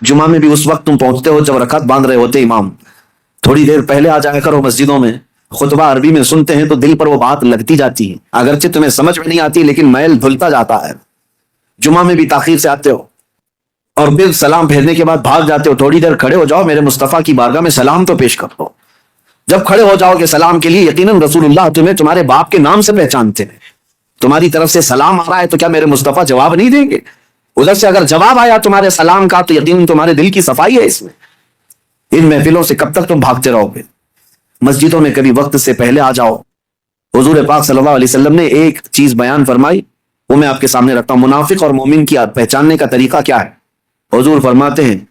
जुमा में भी उस वक्त तुम पहुंचते हो जब रकात बांध रहे होते इमाम, थोड़ी देर पहले आ जाया करो मस्जिदों में, खुतबा अरबी में सुनते हैं तो दिल पर वो बात लगती जाती है, अगरचे तुम्हें समझ में नहीं आती लेकिन मैल धुलता जाता है। जुमा में भी ताखीर से आते हो और फिर सलाम फेरने के बाद भाग जाते हो, थोड़ी देर खड़े हो जाओ, मेरे मुस्तफ़ा की बारगाह में सलाम तो पेश कर दो। जब खड़े हो जाओगे सलाम के लिए, यकीनन रसूलुल्लाह तुम्हें तुम्हारे बाप के नाम से पहचानते हैं, तुम्हारी तरफ से सलाम आ रहा है तो क्या मेरे मुस्तफ़ा जवाब नहीं देंगे? उधर से अगर जवाब आया तुम्हारे सलाम का तो यकीनन तुम्हारे दिल की सफाई है इसमें। इन महफिलों से कब तक तुम भागते रहोगे? मस्जिदों में कभी वक्त से पहले आ जाओ। हुजूर पाक सल्लल्लाहु अलैहि वसल्लम ने एक चीज बयान फरमाई, वो मैं आपके सामने रखता हूं। मुनाफिक और मोमिन की पहचानने का तरीका क्या है? हुजूर फरमाते हैं,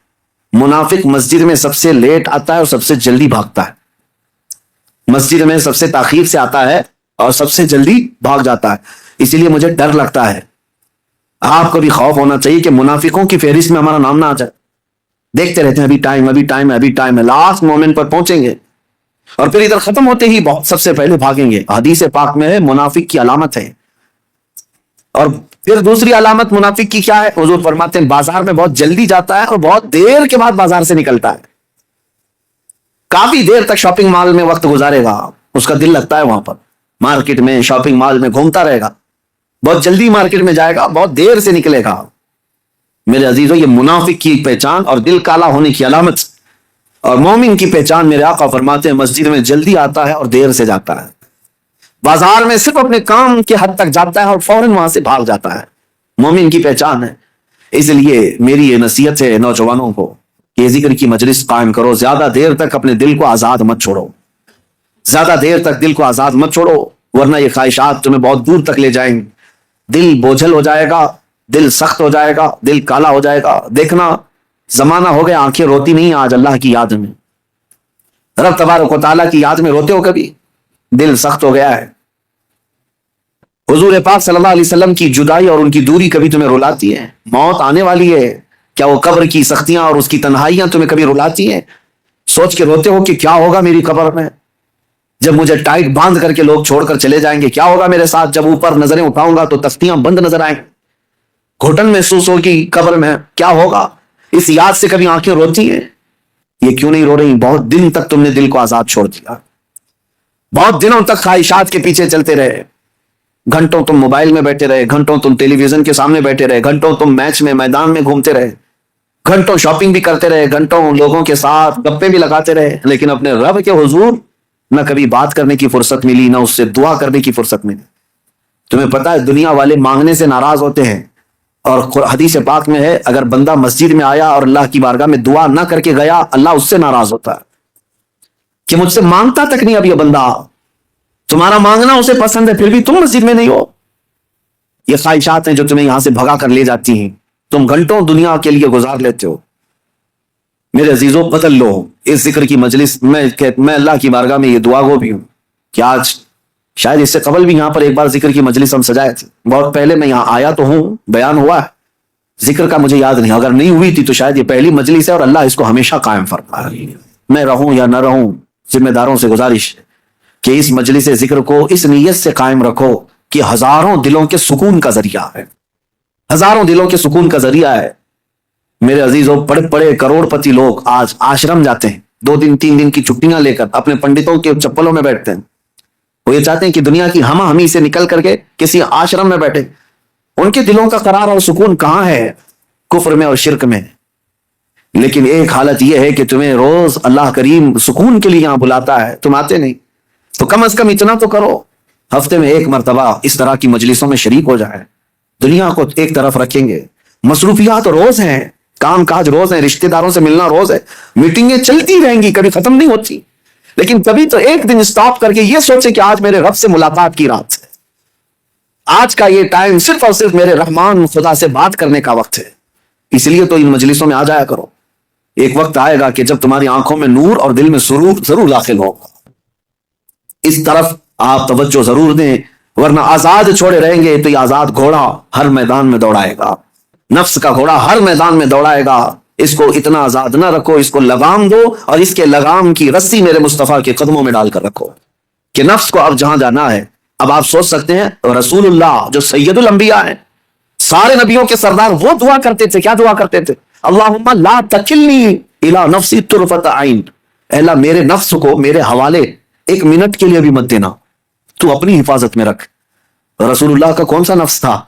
मुनाफिक मस्जिद में सबसे लेट आता है और सबसे जल्दी भागता है, मस्जिद में सबसे ताखीर से आता है और सबसे जल्दी भाग जाता है। इसीलिए मुझे डर लगता है, आपको भी खौफ होना चाहिए कि मुनाफिकों की फहरिस्त में हमारा नाम ना आ जाए। देखते रहते हैं अभी टाइम है, अभी टाइम है, अभी टाइम है, लास्ट मोमेंट पर पहुंचेंगे और फिर इधर खत्म होते ही बहुत सबसे पहले भागेंगे। हदीस पाक में है मुनाफिक की अलामत है। और फिर दूसरी अलामत मुनाफिक की क्या है? हुजूर फरमाते हैं, बाजार में बहुत जल्दी जाता है और बहुत देर के बाद बाजार से निकलता है। काफी देर तक शॉपिंग मॉल में वक्त गुजारेगा, उसका दिल लगता है वहां पर, मार्केट में शॉपिंग मॉल में घूमता रहेगा, बहुत जल्दी मार्केट में जाएगा, बहुत देर से निकलेगा। मेरे अजीजों, ये मुनाफिक की पहचान और दिल काला होने की अलामत। और मोमिन की पहचान मेरे आका फरमाते हैं, मस्जिद में जल्दी आता है और देर से जाता है, बाजार में सिर्फ अपने काम के हद तक जाता है और फौरन वहां से भाग जाता है। मोमिन की पहचान है। इसलिए मेरी ये नसीहत है नौजवानों को कि जिक्र की मजलिस कायम करो, ज्यादा देर तक अपने दिल को आजाद मत छोड़ो, ज्यादा देर तक दिल को आजाद मत छोड़ो, वरना ये ख्वाहिशात तुम्हें बहुत दूर तक ले जाएंगे। दिल बोझल हो जाएगा, दिल सख्त हो जाएगा, दिल काला हो जाएगा। देखना जमाना हो गया आंखें रोती नहीं आज अल्लाह की याद में, रब तबारक व तआला की याद में रोते हो कभी? दिल सख्त हो गया है। हुजूर पाक सल्लल्लाहु अलैहि वसल्लम की जुदाई और उनकी दूरी कभी तुम्हें रुलाती है? मौत आने वाली है, क्या वो कब्र की सख्तियां और उसकी तन्हाइयां तुम्हें कभी रुलाती हैं? सोच के रोते हो कि क्या होगा मेरी कब्र में, जब मुझे टाइट बांध करके लोग छोड़कर चले जाएंगे? क्या होगा मेरे साथ जब ऊपर नजरें उठाऊंगा तो तख्तियां बंद नजर आएंगी, घुटन महसूस होगी कब्र में? क्या होगा? इस याद से कभी आंखें रोती हैं? ये क्यों नहीं रो रही? बहुत दिन तक तुमने दिल को आजाद छोड़ दिया, बहुत दिनों तक ख्वाहिशात के पीछे चलते रहे, घंटों तुम मोबाइल में बैठे रहे, घंटों तुम टेलीविजन के सामने बैठे रहे, घंटों तुम मैच में मैदान में घूमते रहे, घंटों शॉपिंग भी करते रहे, घंटों लोगों के साथ गप्पे भी लगाते रहे, लेकिन अपने रब के हुजूर न कभी बात करने की फुर्सत मिली, ना उससे दुआ करने की फुर्सत मिली। तुम्हें पता है दुनिया वाले मांगने से नाराज होते हैं, और हदीस पाक में है, अगर बंदा मस्जिद में आया और अल्लाह की बारगाह में दुआ ना करके गया, अल्लाह उससे नाराज होता है कि मुझसे मांगता तक नहीं अब ये बंदा, तुम्हारा मांगना उसे पसंद है फिर भी तुम मस्जिद में नहीं हो। ये ख्वाहिशात हैं जो तुम्हें यहां से भगा कर ले जाती हैं, तुम घंटों दुनिया के लिए गुजार लेते हो। मेरे अजीजों, बदल लो इस जिक्र की मजलिस। मैं अल्लाह की बारगाह में ये दुआ गो भी हूं कि आज शायद इससे कबल भी यहां पर एक बार जिक्र की मजलिस हम सजाए थे, बहुत पहले मैं यहां आया तो हूं, बयान हुआ है जिक्र का, मुझे याद नहीं, अगर नहीं हुई थी तो शायद ये पहली मजलिस है और अल्लाह इसको हमेशा कायम फरमाए। मैं रहूं या ना रहूं, जिम्मेदारों से गुजारिश कि इस मजलिस जिक्र को इस नीयत से कायम रखो कि हजारों दिलों के सुकून का जरिया है, हजारों दिलों के सुकून का जरिया है। मेरे अजीजों, बड़े बड़े करोड़पति लोग आज आश्रम जाते हैं, 2 दिन 3 दिन की छुट्टियां लेकर अपने पंडितों के चप्पलों में बैठते हैं। वो ये चाहते हैं कि दुनिया की हमा हमी से निकल करके किसी आश्रम में बैठे। उनके दिलों का करार और सुकून कहां है? कुफ्र में और शिरक में। लेकिन एक हालत यह है कि तुम्हें रोज अल्लाह करीम सुकून के लिए यहां बुलाता है, तुम आते नहीं, तो कम अज कम इतना तो करो, हफ्ते में 1 मरतबा इस तरह की मजलिसों में शरीक हो जाए। दुनिया को एक तरफ रखेंगे, मसरूफियात रोज हैं, काम काज रोज है, रिश्तेदारों से मिलना रोज है, मीटिंगें चलती रहेंगी, कभी खत्म नहीं होती, लेकिन कभी तो एक दिन स्टॉप करके ये सोचे कि आज मेरे रब से मुलाकात की रात है, आज का ये टाइम सिर्फ और सिर्फ मेरे रहमान खुदा से बात करने का वक्त है। इसलिए तो इन मजलिसों में आ जाया करो। एक वक्त आएगा कि जब तुम्हारी आंखों में नूर और दिल में सुरूर जरूर दाखिल होगा। इस तरफ आप तवज्जो जरूर दें, वरना आजाद छोड़े रहेंगे तो ये आजाद घोड़ा हर मैदान में दौड़ाएगा, नफ्स का घोड़ा हर मैदान में दौड़ाएगा। इसको इतना आजाद ना रखो, इसको लगाम दो और इसके लगाम की रस्सी मेरे मुस्तफा के कदमों में डालकर रखो कि नफ्स को अब जहां जाना है। अब आप सोच सकते हैं रसूलुल्लाह जो सैयदुल अंबिया है, सारे नबियों के सरदार, वो दुआ करते थे, क्या दुआ करते थे? اللہم لا تکلنی الی نفسی طرفۃ عین، اے اللہ میرے نفس کو میرے حوالے ایک منٹ کے لیے بھی مت دینا، تو اپنی حفاظت میں رکھ۔ رسول اللہ کا کون سا نفس تھا؟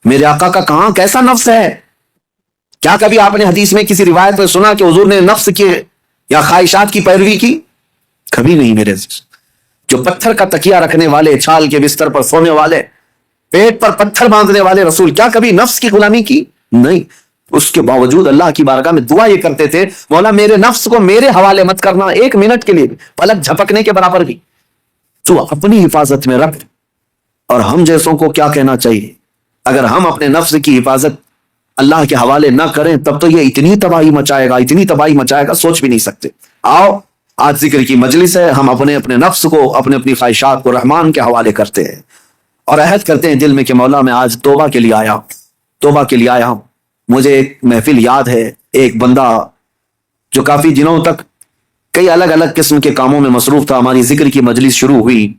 میرے آقا کا کہاں کیسا نفس ہے؟ کیا کبھی آپ نے حدیث میں کسی روایت میں سنا کہ حضور نے نفس کے یا خواہشات کی پیروی کی؟ کبھی نہیں میرے عزیز۔ جو پتھر کا تکیہ رکھنے والے، چھال کے بستر پر سونے والے، پیٹ پر پتھر باندھنے والے رسول، کیا کبھی نفس کی غلامی کی؟ نہیں۔ اس کے باوجود اللہ کی بارگاہ میں دعا یہ کرتے تھے، مولا میرے نفس کو میرے حوالے مت کرنا ایک منٹ کے لیے بھی، پلک جھپکنے کے برابر بھی، تو اپنی حفاظت میں رکھ۔ اور ہم جیسوں کو کیا کہنا چاہیے؟ اگر ہم اپنے نفس کی حفاظت اللہ کے حوالے نہ کریں تب تو یہ اتنی تباہی مچائے گا، اتنی تباہی مچائے گا، سوچ بھی نہیں سکتے۔ آؤ آج ذکر کی مجلس ہے، ہم اپنے نفس کو، اپنی خواہشات کو رحمان کے حوالے کرتے ہیں اور عہد کرتے ہیں دل میں کہ مولا میں آج توبہ کے لیے آیا ہوں۔ مجھے ایک محفل یاد ہے، ایک بندہ جو کافی دنوں تک کئی الگ الگ قسم کے کاموں میں مصروف تھا، ہماری ذکر کی مجلس شروع ہوئی،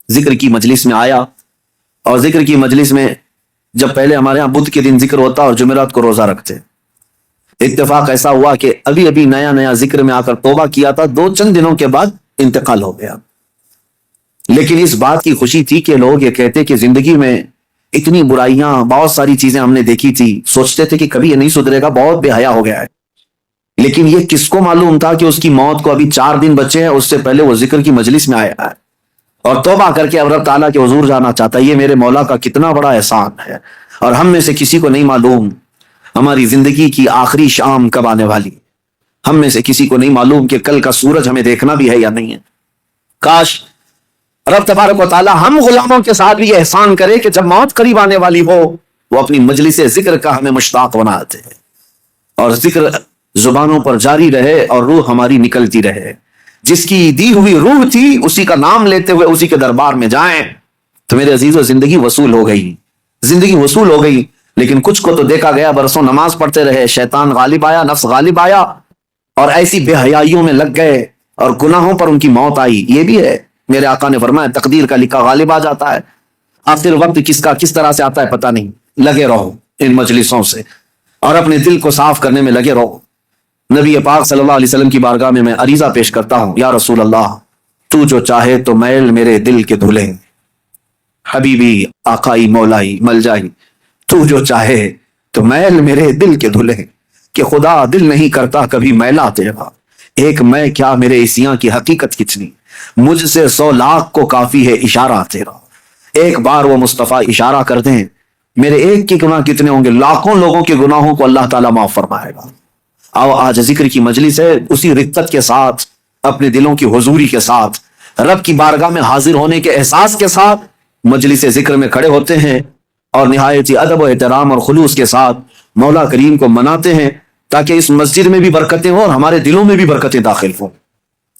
ذکر کی مجلس میں آیا، اور ذکر کی مجلس میں جب پہلے ہمارے ہاں بدھ کے دن ذکر ہوتا اور جمعرات کو روزہ رکھتے، اتفاق ایسا ہوا کہ ابھی نیا ذکر میں آ کر توبہ کیا تھا، 2 دنوں کے بعد انتقال ہو گیا۔ لیکن اس بات کی خوشی تھی کہ لوگ یہ کہتے کہ زندگی میں اتنی برائیاں، بہت ساری چیزیں ہم نے دیکھی تھی، سوچتے تھے کہ کبھی یہ نہیں سدھرے گا، بہت بے حیا ہو گیا ہے۔ لیکن یہ کس کو معلوم تھا کہ اس کی موت کو ابھی 4 دن بچے ہیں، اس سے پہلے وہ ذکر کی مجلس میں آیا ہے اور توبہ کر کے اب رب تعالیٰ کے حضور جانا چاہتا ہے۔ یہ میرے مولا کا کتنا بڑا احسان ہے، اور ہم میں سے کسی کو نہیں معلوم ہماری زندگی کی آخری شام کب آنے والی، ہم میں سے کسی کو نہیں معلوم کہ کل کا سورج ہمیں دیکھنا بھی ہے یا نہیں ہے۔ کاش رب تبارک و تعالیٰ ہم غلاموں کے ساتھ بھی احسان کرے کہ جب موت قریب آنے والی ہو وہ اپنی مجلس ذکر کا ہمیں مشتاق بناتے ہیں، اور ذکر زبانوں پر جاری رہے اور روح ہماری نکلتی رہے۔ جس کی دی ہوئی روح تھی اسی کا نام لیتے ہوئے اسی کے دربار میں جائیں تو میرے عزیزو زندگی وصول ہو گئی۔ لیکن کچھ کو تو دیکھا گیا برسوں نماز پڑھتے رہے، شیطان غالب آیا، نفس غالب آیا، اور ایسی بے حیائیوں میں لگ گئے اور گناہوں پر ان کی موت آئی۔ یہ بھی ہے، میرے آقا نے فرمایا تقدیر کا لکھا غالب آ جاتا ہے، آخر وقت کس طرح سے آتا ہے پتہ نہیں۔ لگے رہو ان مجلسوں سے اور اپنے دل کو صاف کرنے میں لگے رہو۔ نبی پاک صلی اللہ علیہ وسلم کی بارگاہ میں عریضہ پیش کرتا ہوں، یا رسول اللہ تو جو چاہے تو میل میرے دل کے دھلے، حبیبی آقائی مولائی ملجائی، تو جو چاہے تو میل میرے دل کے دھلے، کہ خدا دل نہیں کرتا کبھی میلا تیرا، ایک میں کیا میرے عصیاں کی حقیقت کتنی، مجھ سے 100 لاکھ کو کافی ہے اشارہ تیرا، ایک بار وہ مصطفیٰ اشارہ کر دیں میرے ایک کے گناہ کتنے ہوں گے، لاکھوں لوگوں کے گناہوں کو اللہ تعالیٰ معاف فرمائے گا۔ آؤ آج ذکر کی مجلس ہے، اسی رقت کے ساتھ، اپنے دلوں کی حضوری کے ساتھ، رب کی بارگاہ میں حاضر ہونے کے احساس کے ساتھ مجلس ذکر میں کھڑے ہوتے ہیں اور نہایت ادب و احترام اور خلوص کے ساتھ مولا کریم کو مناتے ہیں، تاکہ اس مسجد میں بھی برکتیں ہوں اور ہمارے دلوں میں بھی برکتیں داخل ہوں،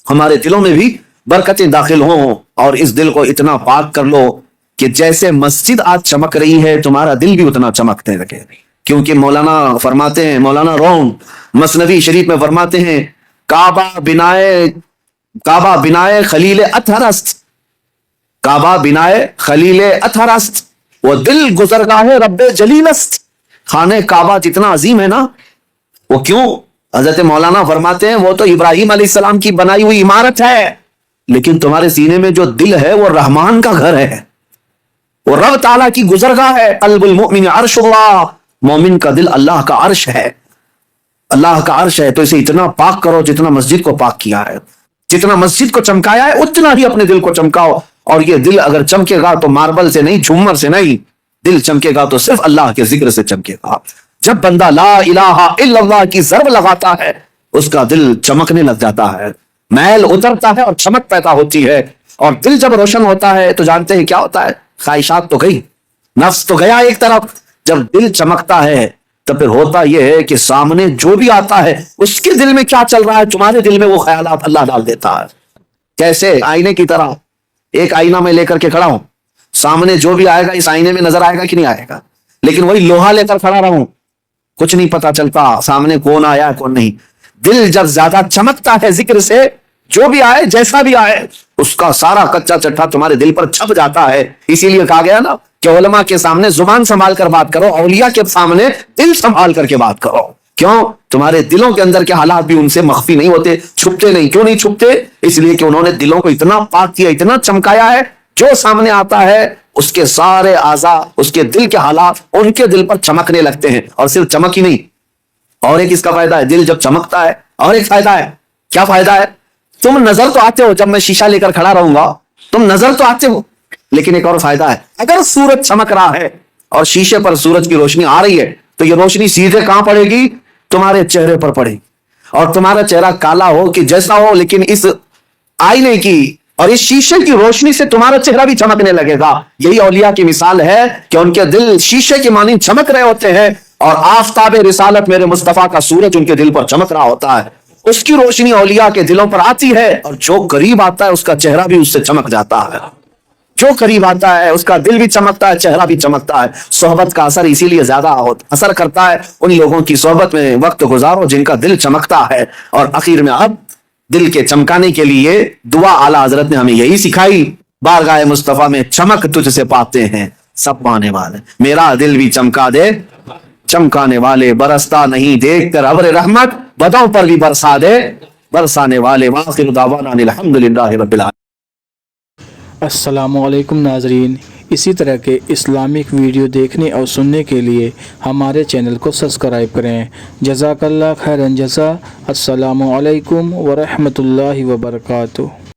ہمارے دلوں میں بھی برکتیں داخل ہوں، اور اس دل کو اتنا پاک کر لو کہ جیسے مسجد آج چمک رہی ہے تمہارا دل بھی اتنا چمکنے لگے۔ کیونکہ مولانا فرماتے ہیں، مولانا روم مثنوی شریف میں فرماتے ہیں، کعبہ بنائے خلیل اطہر است، کعبہ بنائے خلیل اطہر است، وہ دل گزرگاہ رب جلیل است۔ خانہ کعبہ جتنا عظیم ہے نا، وہ کیوں؟ حضرت مولانا فرماتے ہیں وہ تو ابراہیم علیہ السلام کی بنائی ہوئی عمارت ہے، لیکن تمہارے سینے میں جو دل ہے وہ رحمان کا گھر ہے، وہ رب تعالیٰ کی گزرگاہ ہے۔ قلب المؤمن عرش اللہ، مومن کا دل اللہ کا عرش ہے، اللہ کا عرش ہے۔ تو اسے اتنا پاک کرو جتنا مسجد کو پاک کیا ہے، جتنا مسجد کو چمکایا ہے اتنا ہی اپنے دل کو چمکاؤ۔ اور یہ دل اگر چمکے گا تو ماربل سے نہیں، جھومر سے نہیں، دل چمکے گا تو صرف اللہ کے ذکر سے چمکے گا۔ جب بندہ لا الہ الا اللہ کی ضرب لگاتا ہے اس کا دل چمکنے لگ جاتا ہے، میل اترتا ہے اور چمک پیدا ہوتی ہے، اور دل جب روشن ہوتا ہے تو جانتے ہیں کیا ہوتا ہے، خواہشات تو گئی، نفس تو گیا ایک طرف۔ جب دل چمکتا ہے تو پھر ہوتا یہ ہے کہ سامنے جو بھی آتا ہے اس کے دل میں کیا چل رہا ہے، تمہارے دل میں وہ خیالات اللہ ڈال دیتا ہے۔ کیسے؟ آئینے کی طرح، ایک آئینہ میں لے کر کے کھڑا ہوں، سامنے جو بھی آئے گا اس آئینے میں نظر آئے گا کہ نہیں آئے گا، لیکن وہی لوہا لے کر کھڑا رہوں کچھ نہیں پتا چلتا سامنے کون آیا کون نہیں۔ دل جب زیادہ چمکتا ہے ذکر سے، جو بھی آئے جیسا بھی آئے اس کا سارا کچا چٹھا تمہارے دل پر چھپ جاتا ہے۔ اسی لیے کہا گیا نا کہ علماء کے سامنے زبان سنبھال کر بات کرو، اولیاء کے سامنے دل سنبھال کر کے بات کرو، क्यों? तुम्हारे दिलों के अंदर के हालात भी उनसे मख्फी नहीं होते, छुपते नहीं। क्यों नहीं छुपते? इसलिए कि उन्होंने दिलों को इतना पाक किया, इतना चमकाया है, जो सामने आता है उसके सारे आज़ा, उसके दिल के हालात उनके दिल पर चमकने लगते हैं। और सिर्फ चमक ही नहीं, और एक इसका फायदा है, दिल जब चमकता है और एक फायदा है। क्या फायदा है? तुम नजर तो आते हो, जब मैं शीशा लेकर खड़ा रहूंगा तुम नजर तो आते हो, लेकिन एक और फायदा है, अगर सूरज चमक रहा है और शीशे पर सूरज की रोशनी आ रही है तो ये रोशनी सीधे कहां पड़ेगी? तुम्हारे चेहरे पर पड़ेगी। और तुम्हारा चेहरा काला हो कि जैसा हो, लेकिन इस आईने की और इस शीशे की रोशनी से तुम्हारा चेहरा भी चमकने लगेगा। यही औलिया की मिसाल है कि उनके दिल शीशे की मानी चमक रहे होते हैं और आफताब रिसालत मेरे मुस्तफा का सूरज उनके दिल पर चमक रहा होता है। उसकी रोशनी औलिया के दिलों पर आती है और जो करीब आता है उसका चेहरा भी उससे चमक जाता है। जो करीब आता है उसका दिल भी चमकता है, चेहरा भी चमकता है। सोहबत का असर इसीलिए ज्यादा असर करता है। उन लोगों की सोहबत में वक्त गुजारो जिनका दिल चमकता है। और आखिर में अब दिल के चमकाने के लिए दुआ आला हजरत ने हमें यही सिखाई, बारगाह मुस्तफा में चमक तुझसे पाते हैं सब पाने वाले, मेरा दिल भी चमका दे चमकाने वाले, बरसता नहीं देख कर अब्र रहमत, बदों पर भी बरसा दे बरसाने वाले। वाखिर दावाना अल्हम्दुलिल्लाहि रब्बिल आलमीन। अस्सलामुअलैकुम नाजरीन, इसी तरह के इस्लामिक वीडियो देखने और सुनने के लिए हमारे चैनल को सब्सक्राइब करें। जज़ाकल्लाह खैरन जज़ा। अस्सलामुअलैकुम वरहमतुल्लाहि वबरकातुहू।